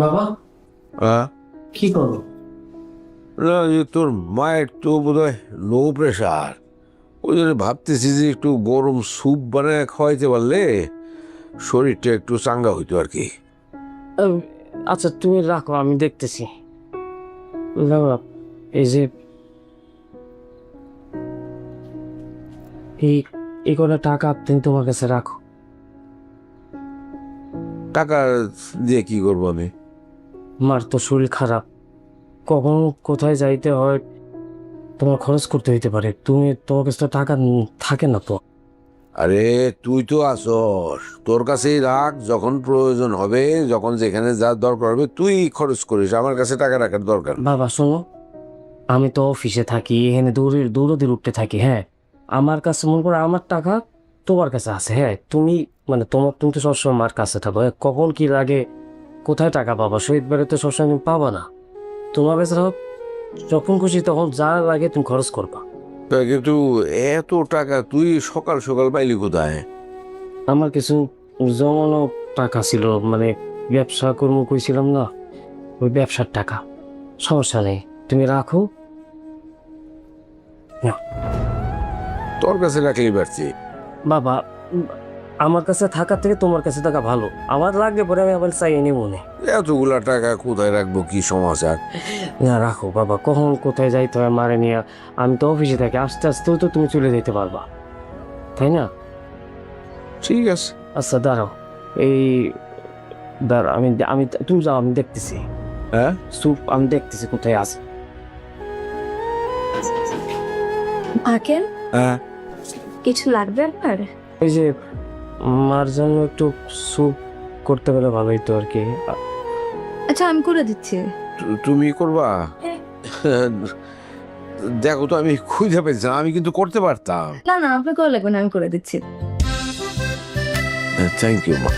বাবা হ্যাঁ, কি করো? না তোর মায়ের তো বোধহয় লো প্রেশার, ওই জন্য ভাবতেছি যে একটু গরম স্যুপ বানায় খাওয়াইতে পারলে শরীরটা একটু চাঙ্গা হইতো আর কি। আহ, আচ্ছা তুমি রাখো, আমি দেখতেছি। বাবা এই যে এই এই কটা টাকা তুমি তোমার কাছে রাখো। টাকা দিয়ে কি করবো আমি? আমার তো শরীর খারাপ, কখন কোথায় যাইতে হয় তোমার খরচ করতে হইতে পারে, তোমার কাছে তো টাকা থাকে না তো। আরে তুই তো আসস, তোর কাছেই রাখ, যখন প্রয়োজন হবে, যখন যেখানে যা দরকার হবে তুই খরচ করিস, আমার কাছে টাকা রাখার দরকার নেই। বাবা শোনো, আমি তো অফিসে থাকি, এখানে দৌড়ে উঠতে থাকি। হ্যাঁ, আমার কাছে মনে করো আমার টাকা তোমার কাছে আছে। হ্যাঁ, তুমি তো সবসময় আমার কাছে থাকো। হ্যাঁ, কখন কি লাগে, কোথায় টাকা পাবা, শহীদ বাড়িতে সবসময় তুমি পাবা না। তোমার কাছে থাকো, যখন খুশি তখন যা লাগে তুমি খরচ করবা। তা কিন্তু এত টাকা তুই সকাল সকাল পাইলি কোথায়? আমার কিছু জমানো টাকা ছিল, মানে ব্যবসা কর্ম কইছিলাম না, ওই ব্যবসার টাকা। সমস্যা নেই, তুমি রাখো। নাও। তোর কাছে রাখলেই পারছি। বাবা আমার কাছে থাকার থেকে তোমার কাছে থাকা ভালো, আমার লাগলে পরে আমি আবার চাই নি মনে। এতগুলা টাকা কোথায় রাখবো, কি সমাচার? না রাখো বাবা, কখন কোথায় যাইতে হয় মারে নিয়ে, আমি তো অফিসে থাকি, আস্তে আস্তেও তো তুমি চলে যেতে পারবা, তাই না? ঠিক আছে। আচ্ছা দাঁড়াও, এই দাঁড়াও, আমি আমি তুমি যাও, আমি দেখতেছি। হ্যাঁ, স্যুপ আমি দেখতেছি কোথায় আছে। আঙ্কেল, হ্যাঁ, কিছু লাগবে আপনার? ওই যে মার জন্য একটু স্যুপ করতে পারলে ভালোই তো আর কি। আচ্ছা আমি করে দিচ্ছি। তুমি করবা? হ্যাঁ। দেখো তো, আমি খুঁজে পেয়েছিলাম, আমি কিন্তু করতে পারতাম। না না, আপনার করা লাগবে না, আমি করে দিচ্ছি। থ্যাংক ইউ মা।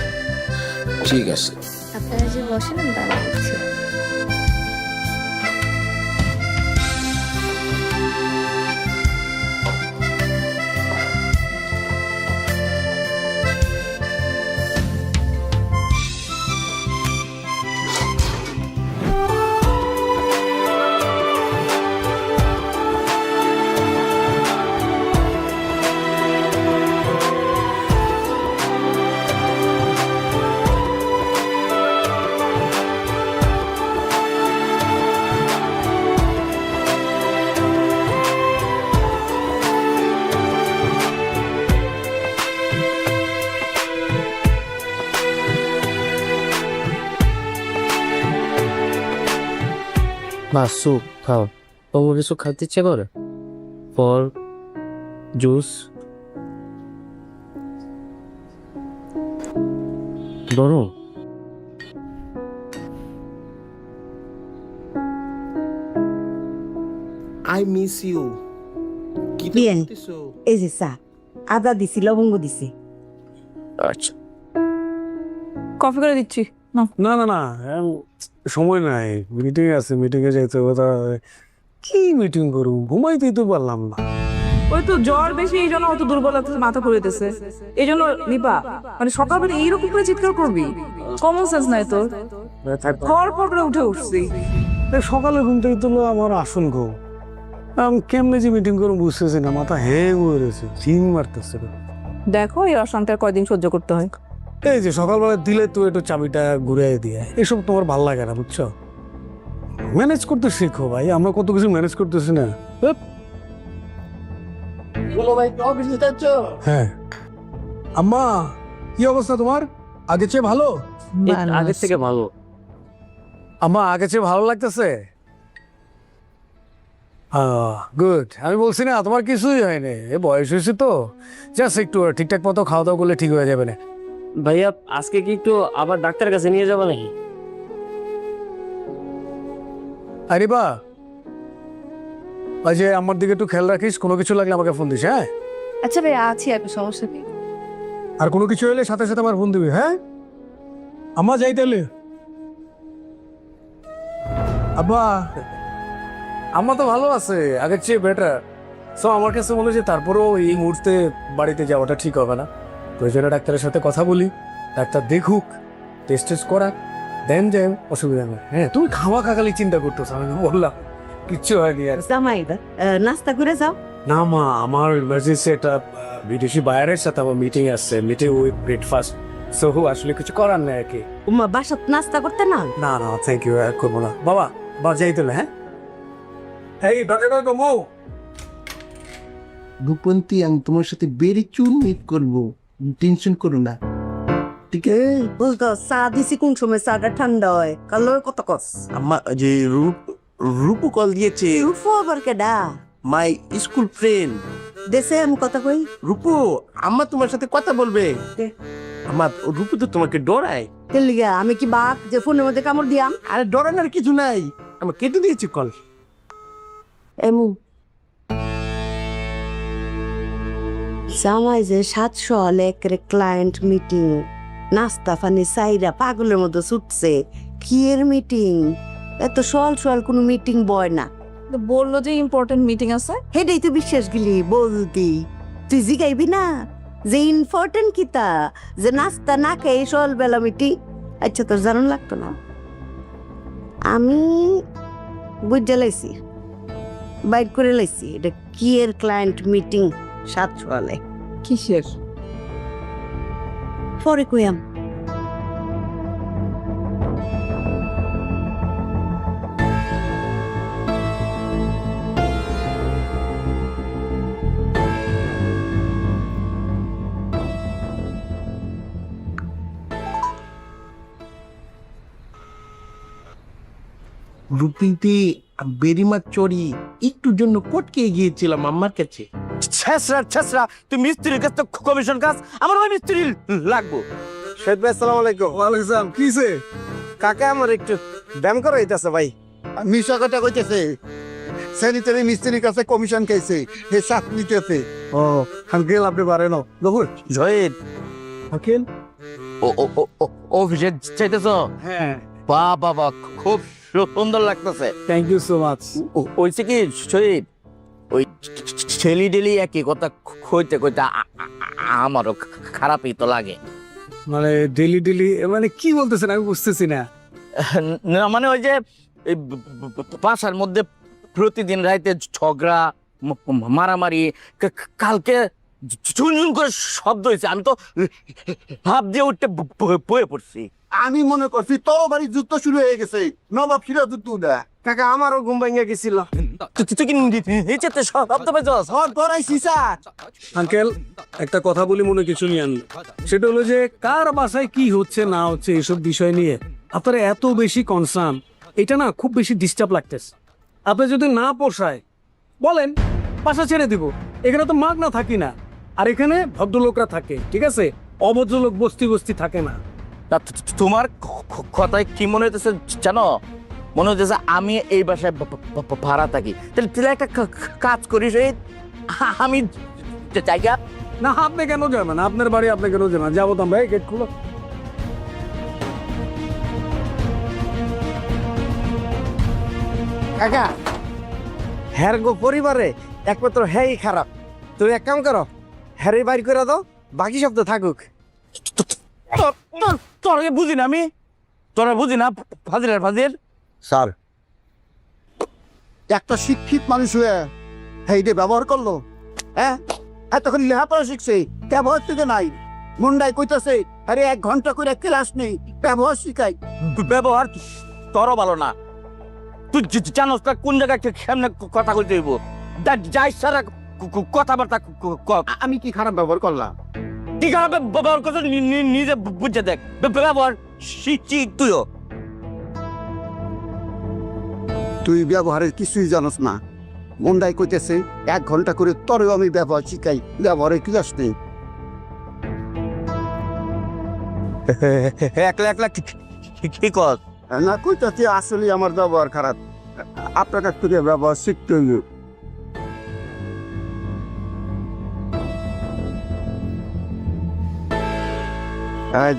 ঠিক আছে। আপনারা যে বসেন আমি বানিয়ে দিচ্ছি। বা স্যুপ খাও, তোমার কিছু খাইতে ইচ্ছে করে? ফল, জুস ধরুন। I miss you. কি Bien. করতেছো? এই যে চা, আদা দিছি, লবঙ্গ দিছি। আচ্ছা কফি করে দিচ্ছি না। না না না, সময় নাই, মিটিং আছে, মিটিংয়ে যাইতে হবে। কি মিটিং করবো, ঘুমাইতেই তো পারলাম না। ওই তো জ্বর বেশি, এই জন্য অত দুর্বল লাগতেছে, মাথা ঘুরেতেছে। এই জন্য নিপা, মানে সকালবেলা এইরকম করে চিৎকার করবি? কমন সেন্স নাই তোর। পর পর করে উঠে উঠছি। সকালে ঘুম থেকে তুলো আমার আসল ঘুম। আমি কেমনে যে মিটিং করবো বুঝতেছি না, মাথা হ্যাং হয়ে রয়েছে, ঝিং মারতেছে। দেখো এই অশান্তি আর কয়দিন সহ্য করতে হয়। এই যে সকালবেলা দিলে তুই একটু চাবিটা ঘুরিয়ে দিয়ে, এসব তোমার ভাল লাগে না, বুঝছো? ম্যানেজ করতে শেখো ভাই, আমরা কত কিছু ম্যানেজ করতেছি না। হ্যাঁ আম্মা, কি অবস্থা তোমার? আগের চেয়ে ভালো? আগের থেকে ভালো। আম্মা আগের চেয়ে ভালো লাগতেছে? গুড। আমি বলছি না তোমার কিছুই হয়নি, এ বয়স হয়েছে তো, জাস্ট একটু ঠিকঠাক মতো খাওয়া দাওয়া করলে ঠিক হয়ে যাবে না। ভাইয়া আজকে কি একটু আবার ডাক্তারের কাছে নিয়ে যাবো নাকি? আরে বা, ওই যে আমার দিকে একটু খেয়াল রাখিস, কোনো কিছু লাগলে আমাকে ফোন দিস। হ্যাঁ, আচ্ছা ভাই, আছি, আর সমস্যা নেই। আর কোনো কিছু হলে সাথে সাথে আমার ফোন দিবি। হ্যাঁ আম্মা, যাই তাহলে। আব্বা, আম্মা তো ভালো আছে, আগের চেয়ে বেটার। সো আমার কাছে মনে হচ্ছে তারপরেও এই মুহূর্তে বাড়িতে যাওয়াটা ঠিক হবে না। প্রয়োজনে ডাক্তারের সাথে কথা বলি, ডাক্তার দেখুক, টেস্ট টেস্ট করাক, দেন দেন, অসুবিধা নেই। হ্যাঁ, তুমি খাওয়া খালি চিন্তা করতেছো, আমি বললাম কিচ্ছু হয়নি আর। জামাই নাস্তা করে যাও। না মা, আমার ইমার্জেন্সি একটা বিদেশি বায়ারের সাথে আমার মিটিং আসছে, মিটিং উইথ ব্রেকফাস্ট, সো আসলে কিছু করার নেই আর কি। উম্মা বাসাত নাস্তা করতে না? না না থ্যাংক ইউ, করবো না বাবা, যাই তাহলে। হ্যাঁ এই ডক্টর কমো। রূপন্তী, আমি তোমার সাথে বেরি চুন মিট করবো, টেনশন করো না, ঠিক আছে? বুঝতো চা দিছি কোন সময় চাটা ঠান্ডা হয়, কালোর কত কস। আম্মা যে রূপু কল দিয়েছে, উফো আবার কেডা? মাই স্কুল ফ্রেন্ড দেশে আমি কথা কই। রূপু, আম্মা তোমার সাথে কথা বলবে। দে। আম্মা, রূপু তো তোমাকে ডরায়। তেলিগা আমি কি বাঘ যে ফোনের মধ্যে কামড় দিয়াম? আরে ডরানোর কিছু নাই, আমি কেটে দিয়েছি কল। এমু জামাই যে 700 হলে একরে ক্লায়েন্ট মিটিং, নাস্তা ফানি সাইরা পাগলের মতো ছুটছে। কি এর মিটিং? এত সল কোনো মিটিং বয় না। তো বললো যে ইম্পর্টেন্ট মিটিং আছে। হেডেই তো বিশ্বাস গেলি বলতি, তুই জিগাইবি না যে ইম্পর্টেন্ট কিতা, যে নাস্তা না খেয়ে সল বেলা মিটিং। আচ্ছা তোর জানান লাগতো না? আমি বুঝে লাইছি, বাইর করে লাইছি এটা কি এর ক্লায়েন্ট মিটিং 700 হলে। কিসের? পরে কইয়াম। রূপনীতি বেরিমার চড়ি একটুর জন্য কটকে গিয়েছিলাম আম্মার কাছে। ছেসরা তুই মিস্ত্রির কাছে তো কমিশন কাজ, আমার ওই মিস্ত্রি লাগবো। শেখ ভাই আসসালামু আলাইকুম। ওয়ালাইকুম সালাম। কিসে কাকা আমার একটু ব্যায়াম করা হইতাছে ভাই। মিশা কথা কইতেছে, স্যানিটারি মিস্ত্রির কাছে কমিশন খাইছে, হে সাত নিতেছে। ও আঙ্কেল, আপনি পারেন না গফুর জয়েদ আঙ্কেল। অফিসে চাইতেছ? হ্যাঁ, বাবা খুব সুন্দর লাগতেছে। Thank you so much. ওইছে কি শহীদ, ওই ছেলি ডেলি একই কথা কইতে কইতে আমারও খারাপই তো লাগে। মানে ডেলি মানে কি বলতেছেন আমি বুঝতেছি না। না মানে ওই যে এই বাসার মধ্যে প্রতিদিন রাইতে ঝগড়া মারামারি, কালকে ঝুনঝুন করে শব্দ হয়েছে, আমি তো ভাব দিয়ে উঠতে বয়ে পড়ছি। আমি মনে করছি তরবারি যুদ্ধ শুরু হয়ে গেছে, নবাব সিরাজউদ্দৌলা যুদ্ধ। কাকা আমারও ঘুম ভেঙে গেছিল। তুই কি নিচেতে শব্দ পেয়েছস? ধরাইছি স্যার। আঙ্কেল একটা কথা বলি, মনে কিছু নিয়ে আনলো। সেটা হলো যে কার বাসায় কি হচ্ছে না হচ্ছে এসব বিষয় নিয়ে আপনারা এত বেশি কনসার্ন, এটা না খুব বেশি ডিস্টার্ব লাগতেছে। আপনি যদি না পোষায় বলেন, বাসা ছেড়ে দিব। এখানে তো মাগ না থাকি না, আর এখানে ভদ্রলোকরা থাকে, ঠিক আছে? অভদ্রলোক বস্তি থাকে না। তোমার কথায় কি মনে হইতেছে জানো? মনে হইতেছে আমি এই বাসায় ভাড়া থাকি। তাহলে একটা কাজ করিস, আমি জায়গা না আপনি কেন যাবেন? আপনার বাড়ি আপনি কেন যাবেন? যাবো তো আমরা, গেট খুলো। কাকা হ্যার গো পরিবারে একমাত্র হ্যাঁ খারাপ। তুমি এক কাম করো, হ্যারে বাইর করে দাও, বাকি শব্দ থাকুক। তোর বুঝি না আমি, তোরা বুঝি না ফাজিল। স্যার, একটা শিক্ষিত মানুষ হয়ে হেইডে ব্যবহার করলো, হ্যাঁ? এতক্ষণ লেখাপড়া শিখছে, ব্যবহার থেকে নাই। মুন্ডাই কইতাছে আরে 1 ঘন্টা করে ক্লাস নেই, ব্যবহার শিখাই। ব্যবহার তোরও ভালো না। তুই জানোস না কোন জায়গায় কেমনে কথা বলতে হইব? যাই সারা কথাবার্তা। আমি কি খারাপ ব্যবহার করলাম? কি খারাপ ব্যবহার করছো নিজে বুঝে দেখ। ব্যবহার শিখছি তুইও। তুই ব্যবহারের কিছুই জানোস না। মুন্ডাই কইতেছে 1 ঘন্টা করে তোরেও আমি ব্যবহার শিখাই, ব্যবহারের ক্লাস নেই। একলা কি কর? না কইতাছি আসলে আমার ব্যবহার খারাপ, আপনার কাছ থেকে ব্যবহার শিখতে হইব।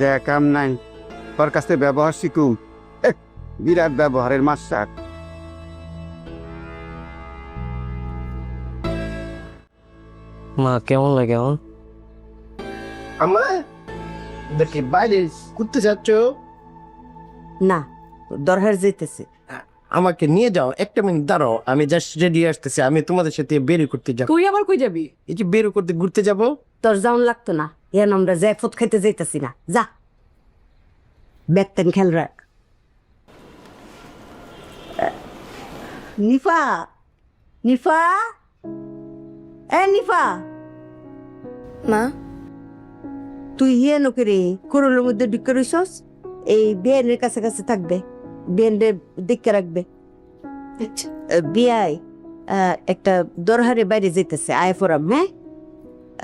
দেখ কাম নাই, তোর কাছ থেকে ব্যবহার শিখুম। বিরাট ব্যবহারের মাস্টার। মা কেমন লাগে এখন? আমার দেখি বাইরে ঘুরতে যাচ্ছ? না দরকার যেতেছে। আমাকে নিয়ে যাও, একটা মিনিট দাঁড়াও, আমি জাস্ট রেডি আসতেছি, আমি তোমাদের সাথে বেরো করতে যাবো। তুই আবার কই যাবি? এই যে বেরো করতে ঘুরতে যাব। তোর যাওন লাগতো না, এখন আমরা জ্যাফুত খাইতে যাইতেছি না, যা ব্যাগতেন খেয়াল রাখ। নিফা, নিফা, এ নিফা, মা তুই হিয়ে নকে রে করলের মধ্যে ঢুকে রইছস, এই বিয়ানের কাছে কাছে থাকবে, বিয়ানরে দেখে রাখবে। আচ্ছা বিয়াই একটা দরহারে বাইরে যেতেছে, আয় ফোরাম, হ্যাঁ?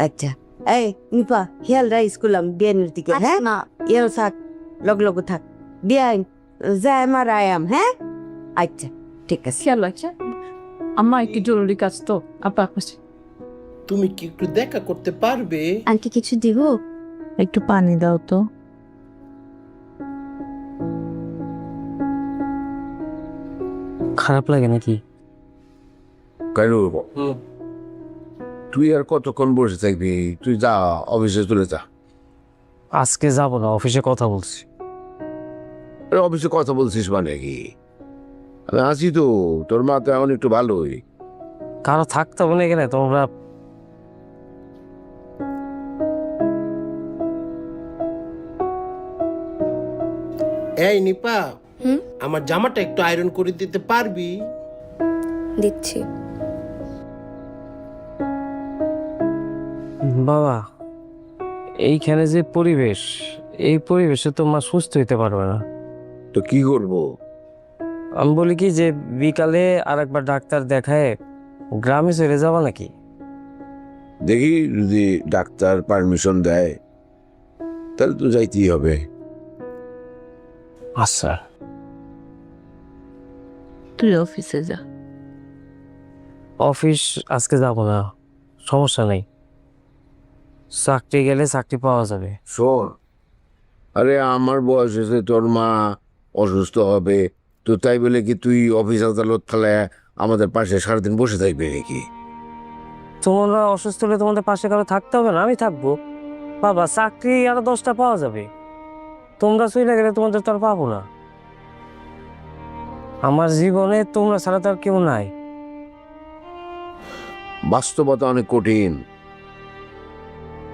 আচ্ছা এই নিপা খেয়াল রাইস করলাম বিয়ানের দিকে, হ্যাঁ? না এও থাক, লগ লগ থাক, বিয়াই যায় আমার আয়াম, হ্যাঁ? আচ্ছা ঠিক আছে। খেয়াল রাখছে। আম্মা একটু জরুরি কাজ তো, আপা আসছে। তুমি কি একটু দেখা করতে পারবে? আন্টি কিছু দিব? একটু পানি দাও তো। খারাপ লাগে নাকি? কেন তুই আর কতক্ষণ বসে থাকবি? তুই যা, অফিসে চলে যা। আজকে যাব না, অফিসে কথা বলছি। আরে অফিসে কথা বলছিস মানে কি? আমি আছি তো, তোর মা তো এখন একটু ভালোই। কারো থাকতে হবে না এখানে, তোমরা এই নিপা, হুম? আমার জামাটা একটু আয়রন করে দিতে পারবি? দিচ্ছি। বাবা, এইখানে যে পরিবেশ, এই পরিবেশে তোমার সুস্থ হইতে পারবে না। তো কি করবো? আমি বলি কি যে বিকালে আর একবার ডাক্তার দেখায় গ্রামে চলে যাবা নাকি? দেখি যদি ডাক্তার পারমিশন দেয় তাহলে তো যাইতেই হবে। আচ্ছা তুই অফিসে যা। অফিস আজকে যাব না, সমস্যা নেই, চাকরি গেলে চাকরি পাওয়া যাবে। শোন, আরে আমার বয়স হয়েছে, তোর মা অসুস্থ হবে, তো তাই বলে কি তুই অফিস আদালত ফেলায় আমাদের পাশে সারাদিন বসে থাকবে নাকি? তোমরা অসুস্থ হলে তোমাদের পাশে কারো থাকতে হবে না, আমি থাকবো। বাবা, চাকরি আরো 10টা পাওয়া যাবে, তোমরা চলে গেলে তোমাদের তো আর পাবো না। আমার জীবনে তোমরা ছাড়া তো আর কেউ নাই। বাস্তবতা অনেক কঠিন,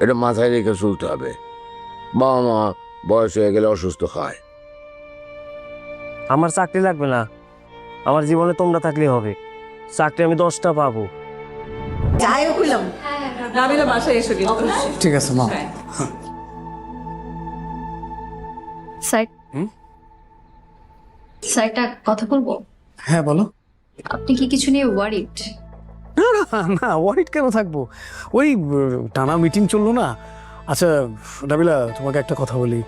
এটা মাথায় রেখে চলতে হবে। বাবা মা বয়স হয়ে গেলে অসুস্থ হয়। আমার চাকরি লাগবে না, আমার জীবনে তোমরা থাকলেই হবে। চাকরি আমি 10টা পাবো। যাইও কইলাম নাবিলা বাসায় এসে গেল। ঠিক আছে মা। স্যার স্যার একটা কথা বলবো? হ্যাঁ বলো। আপনি কি কিছু নিয়ে ওয়ারিড? না, ওয়ারিড কেন থাকবো, ওই টানা মিটিং চললো না। আচ্ছা নাবিলা, তোমাকে একটা কথা বলি,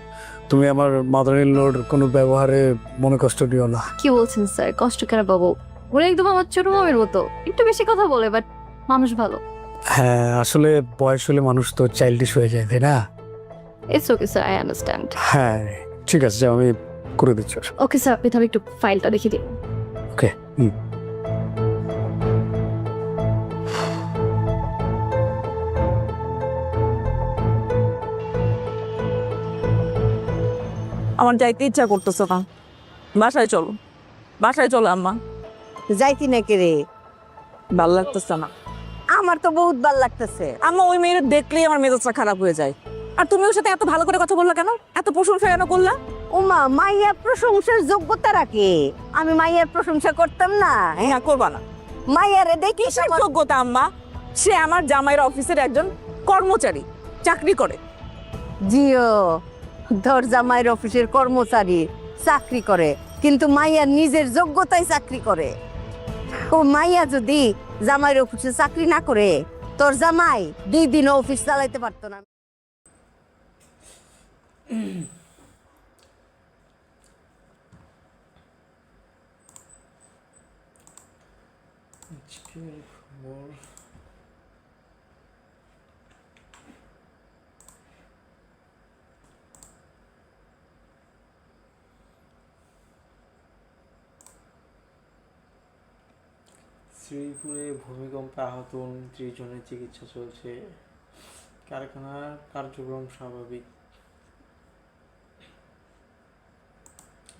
তুমি আমার মাদার ইন লর কোনো ব্যবহারে মনে কষ্ট দিও না। কি বলছেন স্যার? কষ্ট কেন বাবু? ওরা একদম আমার ছোট মামের মতো, একটু বেশি কথা বলে বাট মানুষ ভালো। হ্যাঁ, আসলে বয়স হলে মানুষ তো চাইল্ডিশ হয়ে যায়, তাই না? It's okay sir, I understand. হ্যাঁ ঠিক আছে, যাও, আমি করে দিচ্ছি। ওকে স্যার, আপনি তাহলে একটু ফাইলটা দেখে দিন। ওকে। আমার যাইতে ইচ্ছা করতেছে না, বাসায় চলো, বাসায় চলো আম্মা। যাইতি নাকি রে? ভালো লাগতেছে না আমার তো বহুত ভাল লাগতেছে। আম্মা। ওই মেয়ের দেখলেই আমার মেজাজটা খারাপ হয়ে যায়। আর তুমি ওর সাথে এত ভালো করে কথা বললা কেন? এত প্রশংসা কেন করলা? ওমা, মাইয়ার প্রশংসার যোগ্যতা রাখে, আমি মাইয়ার প্রশংসা করতাম না? হ্যাঁ, করবা না। মাইয়ারে দেখি কিসের যোগ্যতা আম্মা? সে আমার জামাইয়ের অফিসের একজন কর্মচারী, চাকরি করে। জিও, ধর জামাইয়ের অফিসের কর্মচারী চাকরি করে, কিন্তু মাইয়ার নিজের যোগ্যতায় চাকরি করে। ও মাইয়া যদি জামাইয়ের অফিসে চাকরি না করে, তোর জামাই 2 দিন অফিস চালাইতে পারতো না। শ্রীপুরে ভূমিকম্পে আহত 29 জনের চিকিৎসা চলছে। কারখানার কার্যক্রম স্বাভাবিক।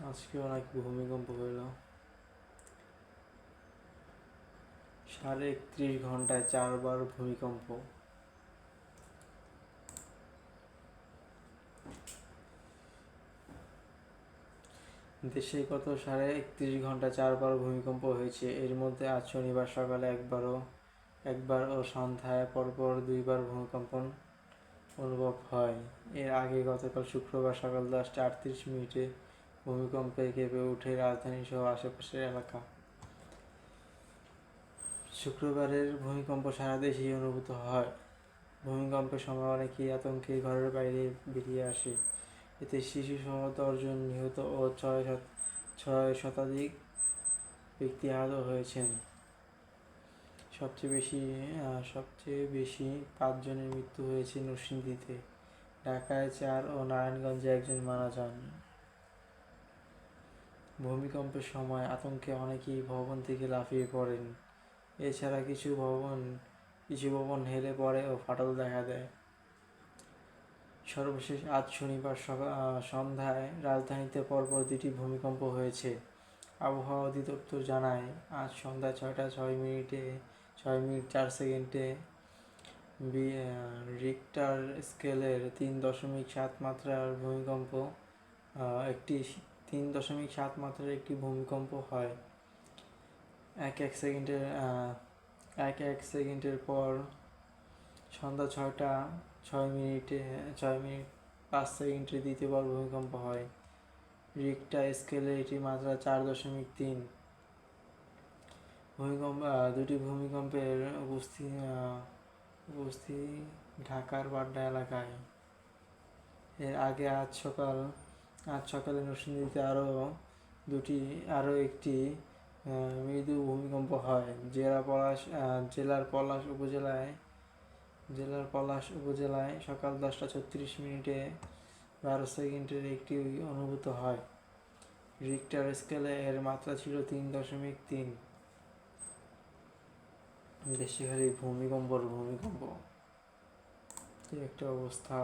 আজকেও নাকি ভূমিকম্প হইল। 31.5 ঘন্টায় 4বার ভূমিকম্প। দেশে গত 31.5 ঘন্টায় 4বার ভূমিকম্প হয়েছে। এর মধ্যে আজ শনিবার সকালে একবার ও সন্ধ্যায় পরপর 2বার ভূমিকম্প অনুভব হয়। এর আগে গতকাল শুক্রবার সকাল 10:38 ভূমিকম্পে কেঁপে ওঠে রাজধানী সহ আশেপাশের এলাকা। শুক্রবারের ভূমিকম্প সারা দেশেই অনুভূত হয়। ভূমিকম্পের সময় অনেকেই আতঙ্কে ঘরের বাইরে বেরিয়ে আসে। এতে শিশুসহ 10 জন নিহত ও 6 শতাধিক ব্যক্তি আহত হয়েছেন। সবচেয়ে বেশি 5 জনের মৃত্যু হয়েছে নরসিংদীতে। ঢাকায় 4 ও নারায়ণগঞ্জে 1 জন মারা যান। ভূমিকম্পের সময় আতঙ্কে অনেকেই ভবন থেকে লাফিয়ে পড়েন। এছাড়া কিছু ভবন হেলে পড়ে ও ফাটল দেখা দেয়। সর্বশেষ আজ শনিবার সন্ধ্যায় রাজধানীতে পরপর 2টি ভূমিকম্প হয়েছে। আবহাওয়া অধিদপ্তর জানায়, আজ সন্ধ্যা 6টা 6 মিনিট 4 সেকেন্ডে রিক্টার স্কেলের 3.7 মাত্রার একটি ভূমিকম্প হয়। এক সেকেন্ডের পর সন্ধ্যা 6টা 6 মিনিট 5 সেকেন্ডে দ্বিতীয়বার ভূমিকম্প হয়। রিক্টার স্কেলে এটি মাত্রা 4.3। দুটি ভূমিকম্পের উপস্থিতি ঢাকার বাড্ডা এলাকায়। এর আগে আজ সকালে নরসিংদীতে আরও একটি মৃদু ভূমিকম্প হয়। জেলার পলাশ উপজেলায় সকাল 10:36 12 সেকেন্ডের একটি অনুভূত হয়। রিক্টার স্কেলে এর মাত্রা ছিল 3.3। দেশে খালি ভূমিকম্প, কি একটা অবস্থা।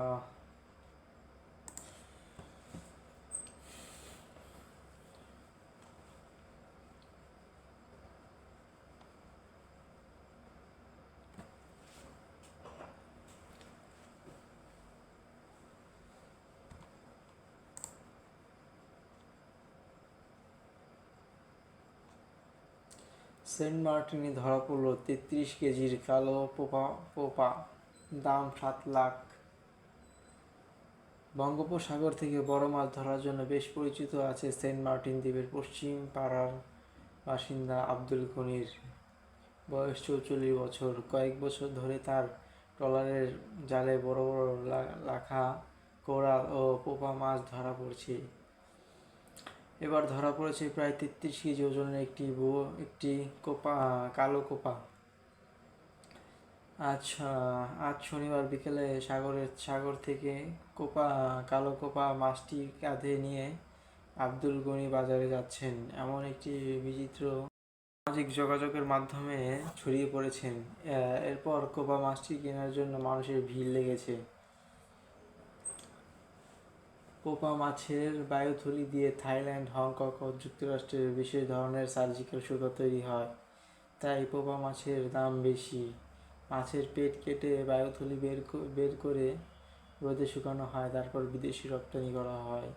সেন্ট মার্টিনে ধরা পড়ল 33 কেজির কালো পোপা, দাম 7 লাখ। বঙ্গোপসাগর থেকে বড় মাছ ধরার জন্য বেশ পরিচিত আছে সেন্ট মার্টিন দ্বীপের পশ্চিম পাড়ার বাসিন্দা আব্দুল গনির। বয়স 44 বছর। কয়েক বছর ধরে তার ট্রলারের জালে বড় বড় লাখা, কোরাল ও পোপা মাছ ধরা পড়ছে। এবার ধরা পড়েছে প্রায় 33 কেজি ওজনের একটি কালো কোপা। আজ শনিবার বিকেলে সাগর থেকে কালো কোপা মাছটি কাঁধে নিয়ে আব্দুল গনি বাজারে যাচ্ছেন এমন একটি বিচিত্র সামাজিক যোগাযোগের মাধ্যমে ছড়িয়ে পড়েছেন। এরপর কোপা মাছটি কেনার জন্য মানুষের ভিড় লেগেছে। পোপা মাছের বায়ুথলি দিয়ে থাইল্যান্ড, হংকং ও যুক্তরাষ্ট্রের বিশেষ ধরনের সার্জিক্যাল সুতা তৈরি হয়, তাই পোপা মাছের দাম বেশি। মাছের পেট কেটে বায়ুথলি বের করে রোদে শুকানো হয়, তারপর বিদেশে রপ্তানি করা হয়।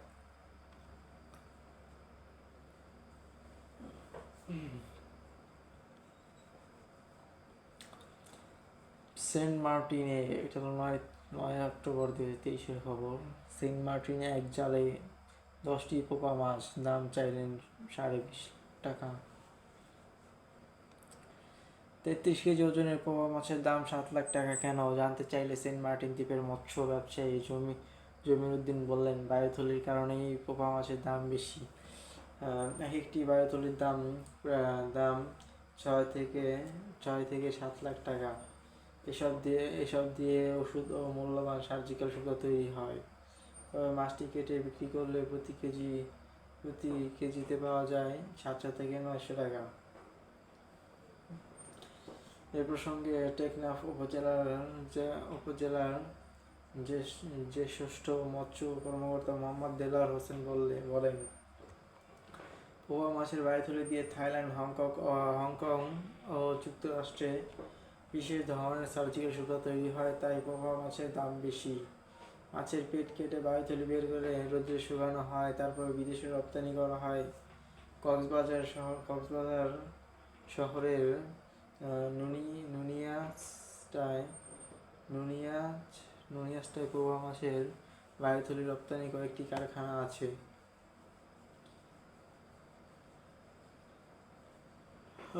সেন্ট মার্টিনে, এটা তো 9 অক্টোবর 2023 খবর। সেন্ট মার্টিনে এক জালে 10টি পোপা মাছ, দাম চাইলেন 20.5 টাকা। 33 কেজি ওজনের পোপা মাছের দাম 7 লাখ টাকা কেন জানতে চাইলে সেন্ট মার্টিন দ্বীপের মৎস্য ব্যবসায়ী জমির উদ্দিন বললেন, বায়ুথলির কারণেই পোপা মাছের দাম বেশি। এক একটি বায়ুথলির দাম 6 থেকে 7 লাখ টাকা। এসব দিয়ে ওষুধ ও মূল্যবান সার্জিক্যাল সুতা তৈরি হয়। তবে মাছটি কেটে বিক্রি করলে প্রতি কেজিতে পাওয়া যায় 700 থেকে 900 টাকা। এ প্রসঙ্গে টেকনাফ উপজেলার জ্যেষ্ঠ মৎস্য কর্মকর্তা মোহাম্মদ দেলাওয়ার হোসেন বলেন, পোপা মাছের বায়ুথলি দিয়ে থাইল্যান্ড, হংকং ও যুক্তরাষ্ট্রে বিশেষ ধরনের সার্জিক্যাল সুতা তৈরি হয়, তাই পোপা মাছের দাম বেশি। মাছের পেট কেটে বায়ুথলি বের করে রোদে শুকানো হয়, তারপর বিদেশে রপ্তানি করা হয়। কক্সবাজার শহরের নুনিয়াসটায় পোপা মাছের বায়ুথলি রপ্তানি কয়েকটি কারখানা আছে।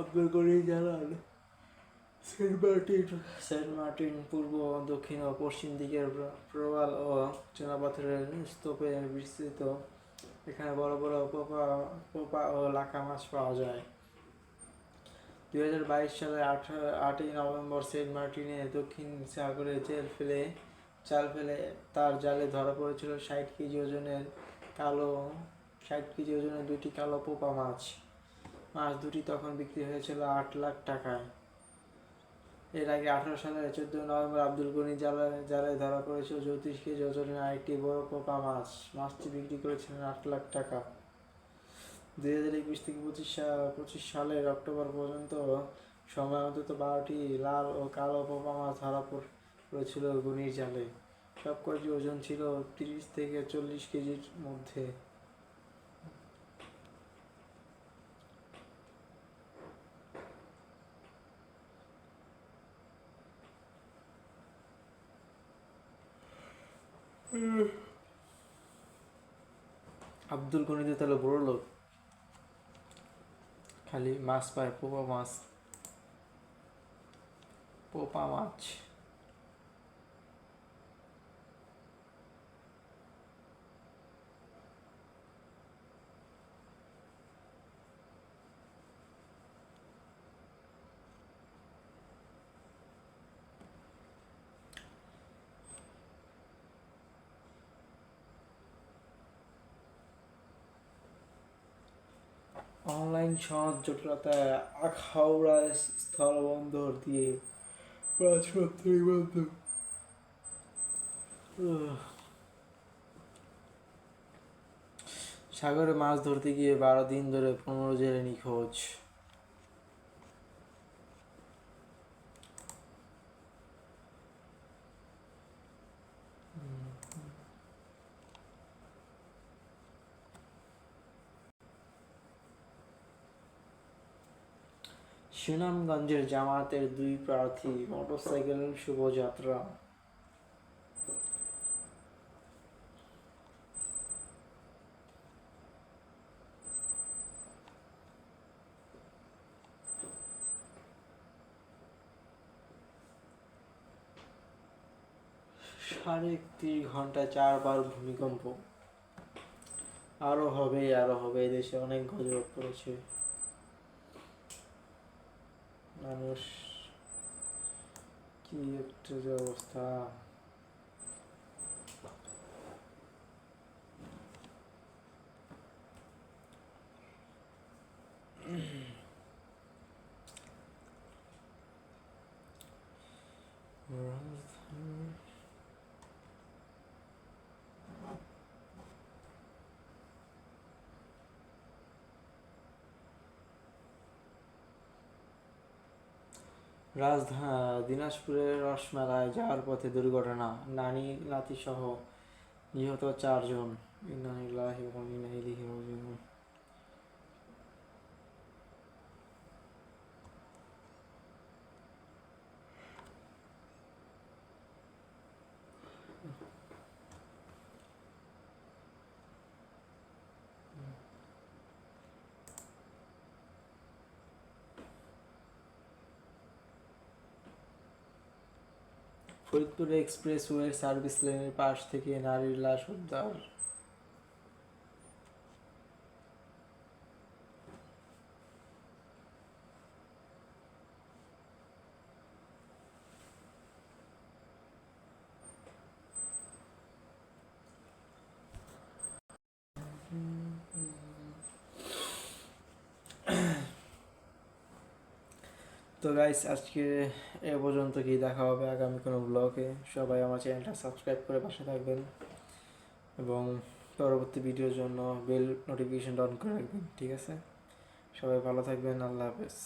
আব্দুল করিম জানান সেন্ট মার্টিন পূর্ব, দক্ষিণ ও পশ্চিম দিকের প্রবাল ও চুনাপাথরের স্তূপে বিস্তৃত। এখানে বড় বড় পোপা ও লাখা মাছ পাওয়া যায়। 2022 সালের 8ই নভেম্বর সেন্ট মার্টিনে দক্ষিণ সাগরে জাল ফেলে তার জালে ধরা পড়েছিল 60 কেজি ওজনের 2টি কালো পোপা মাছ। মাছ দুটি তখন বিক্রি হয়েছিল 8 লাখ টাকায়। এর আগে 18 সালের 14 নভেম্বর আব্দুল গনি জালে ধরা পড়েছিল 34 কেজি ওজনের আরেকটি বড় পোপা মাছ। মাছটি বিক্রি করেছিলেন 8 লাখ টাকা। 2021 থেকে 25 সালের অক্টোবর পর্যন্ত সময় অন্তত 12টি লাল ও কালো পোপা মাছ ধরা পড়েছিল গনির জালে। সবকটি ওজন ছিল 30 থেকে 40 কেজির মধ্যে। আব্দুল গনি তো তাহলে বড় লোক, খালি মাছ পায়, পোপা মাছ। অনলাইন সনদ জটিলতায় আখাউড়া স্থলবন্দর দিয়ে মাছপত্র বন্ধ। সাগরে মাছ ধরতে গিয়ে 12 দিন ধরে 15 জেলে নিখোঁজ। সুনামগঞ্জের জামায়াতের 2 প্রার্থী মোটরসাইকেল শোভাযাত্রা। সাড়ে 31 ঘন্টায় 4 বার ভূমিকম্প। আরো হবে, দেশে অনেক গজব পড়েছে। মানুষ কি একটা যে অবস্থা। দিনাজপুরের রসমেলায় যাওয়ার পথে দুর্ঘটনা, নানি নাতি সহ নিহত 4 জন। ইন্না লিল্লাহি ওয়া ইন্না ইলাইহি রাজিউন। ফরিদপুরে এক্সপ্রেসওয়ের সার্ভিস লেনের পাশ থেকে নারীর লাশ উদ্ধার। তো গাইস, আজকে এ পর্যন্ত, কি দেখা হবে আগামী কোনো ব্লগে। সবাই আমার চ্যানেলটা সাবস্ক্রাইব করে পাশে থাকবেন এবং পরবর্তী ভিডিওর জন্য বেল নোটিফিকেশন অন করে রাখবেন, ঠিক আছে? সবাই ভালো থাকবেন, আল্লাহ হাফেজ।